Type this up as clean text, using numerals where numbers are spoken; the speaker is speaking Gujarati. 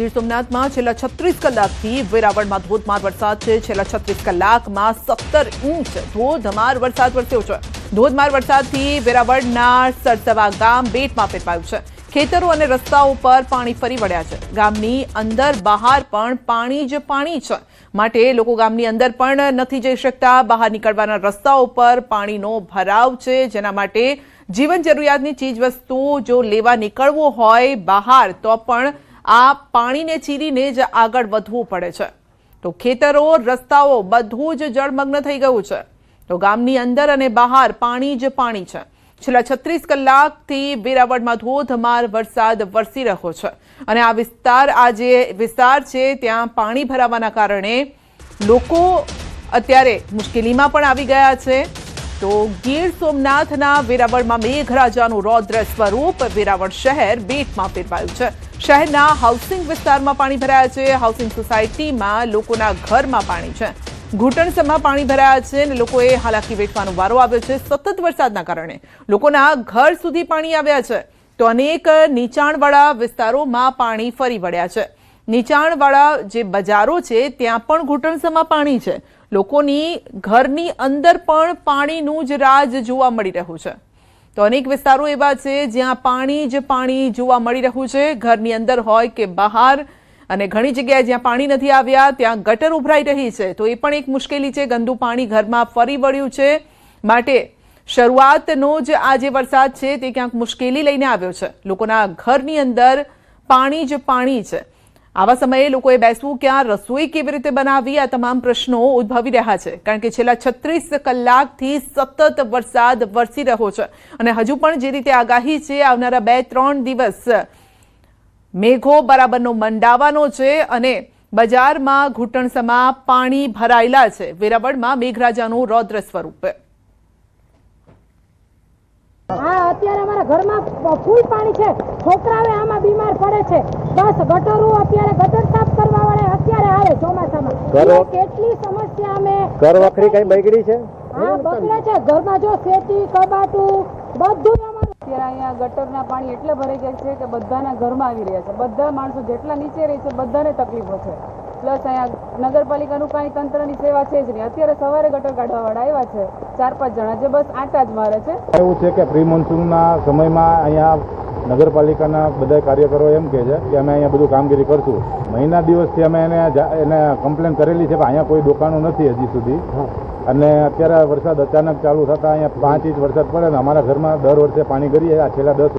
ગીર સોમનાથમાં છેલ્લા 36 કલાકથી વેરાવળમાં ધોધમાર વરસાદ છે। છેલ્લા 36 કલાકમાં 17 ઇંચ ધોધમાર વરસાદ વરસ્યો છે। ધોધમાર વરસાદથી વેરાવળના સરસવા ગામ બેટમાં ફેરવાયું છે। ખેતરો અને રસ્તાઓ પર પાણી ફરી વળ્યા છે। ગામની અંદર બહાર પણ પાણી જ પાણી છે, માટે લોકો ગામની અંદર પણ નથી જઈ શકતા। બહાર નીકળવાના રસ્તાઓ પર પાણીનો ભરાવ છે, જેના માટે જીવન જરૂરિયાતની ચીજવસ્તુઓ જો લેવા નીકળવું હોય બહાર તો પણ આ પાણીને ચીરીને જ આગળ વધવું પડે છે। તો ખેતરો, રસ્તાઓ બધું જ જળમગ્ન થઈ ગયું છે। તો ગામની અંદર અને બહાર પાણી જ પાણી છે। છેલ્લા 36 કલાકથી વેરાવળમાં ધોધમાર વરસાદ વરસી રહ્યો છે અને આ જે વિસ્તાર છે ત્યાં પાણી ભરાવાના કારણે લોકો અત્યારે મુશ્કેલીમાં પણ આવી ગયા છે। તો ગીર સોમનાથના વેરાવળમાં મેઘરાજાનું રૌદ્ર સ્વરૂપ વેરાવળ શહેર બેટમાં ફેરવાયું છે। શહેરના હાઉસિંગ વિસ્તારમાં પાણી ભરાયા છે। હાઉસિંગ સોસાયટીમાં લોકોના ઘરમાં પાણી છે। ઘૂંટણસમાં પાણી ભરાયા છે અને લોકોએ હાલાકી વેઠવાનો વારો આવ્યો છે। સતત વરસાદના કારણે લોકોના ઘર સુધી પાણી આવ્યા છે। તો અનેક નીચાણવાળા વિસ્તારોમાં પાણી ફરી વળ્યા છે। નીચાણવાળા જે બજારો છે ત્યાં પણ ઘૂંટણસમાં પાણી છે। લોકોની ઘરની અંદર પણ પાણીનું જ રાજ જોવા મળી રહ્યું છે। તો અનેક વિસ્તારો એવા છે જ્યાં પાણી જ પાણી જોવા મળી રહ્યું છે, ઘરની અંદર હોય કે બહાર। અને ઘણી જગ્યાએ જ્યાં પાણી નથી આવ્યા ત્યાં ગટર ઉભરાઈ રહી છે। તો એ પણ એક મુશ્કેલી છે। ગંદુ પાણી ઘરમાં ફરી વળ્યું છે, માટે શરૂઆતનો જ આ જે વરસાદ છે તે ક્યાંક મુશ્કેલી લઈને આવ્યો છે। લોકોના ઘરની અંદર પાણી જ પાણી છે। આવા સમયે લોકોએ બેસવું ક્યાં, રસોઈ કેવી રીતે બનાવવી, આ તમામ પ્રશ્નો ઉદ્ભવી રહ્યા છે, કારણ કે છેલ્લા 36 કલાકથી સતત વરસાદ વરસી રહ્યો છે અને હજુ પણ જે રીતે આગાહી છે આવનારા 2-3 દિવસ મેઘો બરાબરનો મંડાવાનો છે અને બજારમાં ઘૂંટણસમાં પાણી ભરાયેલા છે। વેરાવળમાં મેઘરાજાનું રૌદ્ર સ્વરૂપ। અત્યારે અમારા ઘરમાં ફૂલ પાણી છે। છોકરાઓ આમાં બીમાર પડે છે। બસ ગટરો અત્યારે ગટર સાફ કરવા વાળા અત્યારે આવે ચોમાસામાં। કેટલી સમસ્યા અમે ઘર વખરી કઈ બગડી છે? હા, બગડે છે। ઘરમાં જો સેટી, કબાટું બધું અમારું અત્યારે અહીંયા ગટરના પાણી એટલે ભરાઈ ગયા છે કે બધાના ઘરમાં આવી રહ્યા છે। બધા માણસો જેટલા નીચે રહે છે બધાને તકલીફો છે। પ્લસ અહીંયા નગરપાલિકાનું કાંઈ તંત્રની સેવા છે જ નહીં। અત્યારે સવારે ગટર કાઢવા વાળા આવ્યા છે 4-5 જણા, જે બસ આટા જ મારે છે। એવું છે કે પ્રી મોન્સૂનના સમયમાં અહીંયા નગરપાલિકાના બધા કાર્યકરો એમ કહે છે કે અમે અહીંયા બધું કામગીરી કરશું। મહિના દિવસથી અમે એને કમ્પ્લેન કરેલી છે, પણ અહીંયા કોઈ દુકાનો નથી હજી સુધી। અને અત્યારે વરસાદ અચાનક ચાલુ થતા અહીંયા 5 ઇંચ વરસાદ પડે ને અમારા ઘરમાં દર વર્ષે પાણી ગરીએ। આ છેલ્લા 10